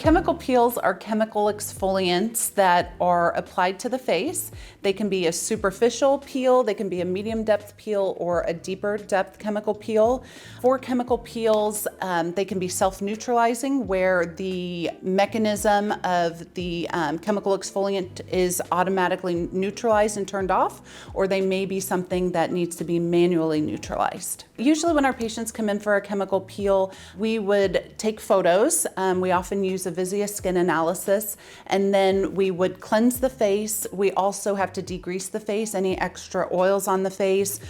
Chemical peels are chemical exfoliants that are applied to the face. They can be a superficial peel, they can be a medium depth peel, or a deeper depth chemical peel. For chemical peels, they can be self-neutralizing, where the mechanism of the chemical exfoliant is automatically neutralized and turned off, or they may be something that needs to be manually neutralized. Usually when our patients come in for a chemical peel, we would take photos. We often use a Visius skin analysis, and then we would cleanse the face. We also have to degrease the face. Any extra oils on the face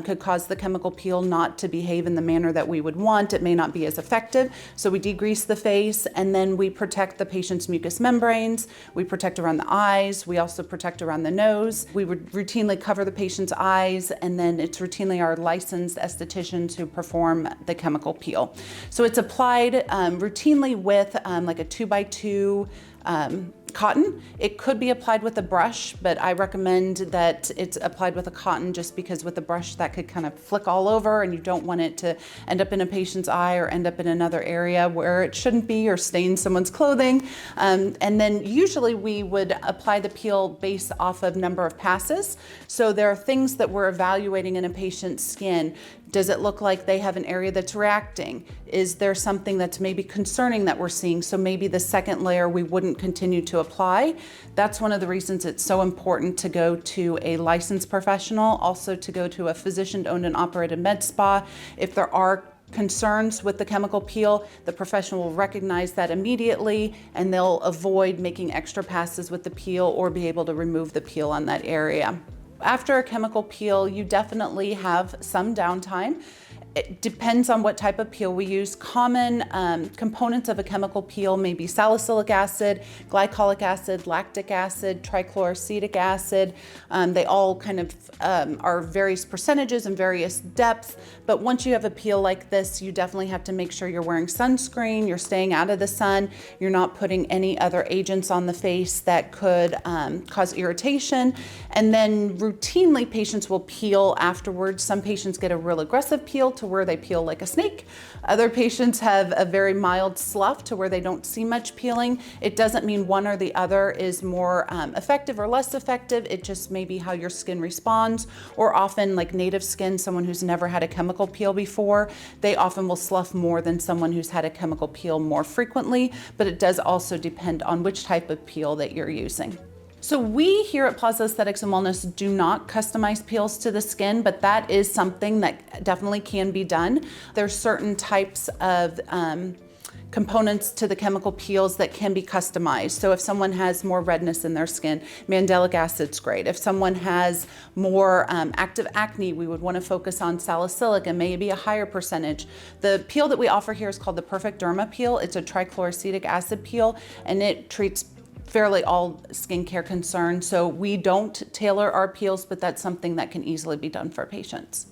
could cause the chemical peel not to behave in the manner that we would want. It may not be as effective. So we degrease the face, and then we protect the patient's mucous membranes. We protect around the eyes. We also protect around the nose. We would routinely cover the patient's eyes, and then it's routinely our licensed estheticians who perform the chemical peel. So it's applied routinely with like a 2x2 cotton. It could be applied with a brush, but I recommend that it's applied with a cotton, just because with a brush that could kind of flick all over, and you don't want it to end up in a patient's eye or end up in another area where it shouldn't be, or stain someone's clothing. And then usually we would apply the peel based off of number of passes. So there are things that we're evaluating in a patient's skin. Does it look like they have an area that's reacting? Is there something that's maybe concerning that we're seeing? So maybe the second layer we wouldn't continue to apply. That's one of the reasons it's so important to go to a licensed professional, also to go to a physician-owned and operated med spa. If there are concerns with the chemical peel, the professional will recognize that immediately, and they'll avoid making extra passes with the peel or be able to remove the peel on that area. After a chemical peel, you definitely have some downtime. It depends on what type of peel we use. Common components of a chemical peel may be salicylic acid, glycolic acid, lactic acid, trichloroacetic acid. They all kind of are various percentages and various depths. But once you have a peel like this, you definitely have to make sure you're wearing sunscreen, you're staying out of the sun, you're not putting any other agents on the face that could cause irritation. And then routinely patients will peel afterwards. Some patients get a real aggressive peel to where they peel like a snake. Other patients have a very mild slough to where they don't see much peeling. It doesn't mean one or the other is more effective or less effective. It just may be how your skin responds. Or often, like native skin, someone who's never had a chemical peel before, they often will slough more than someone who's had a chemical peel more frequently, but it does also depend on which type of peel that you're using. So we here at Plaza Aesthetics and Wellness do not customize peels to the skin, but that is something that definitely can be done. There's certain types of components to the chemical peels that can be customized. So if someone has more redness in their skin, mandelic acid's great. If someone has more active acne, we would want to focus on salicylic and maybe a higher percentage. The peel that we offer here is called the Perfect Derma Peel. It's a trichloroacetic acid peel, and it treats fairly all skincare concerns. So we don't tailor our peels, but that's something that can easily be done for patients.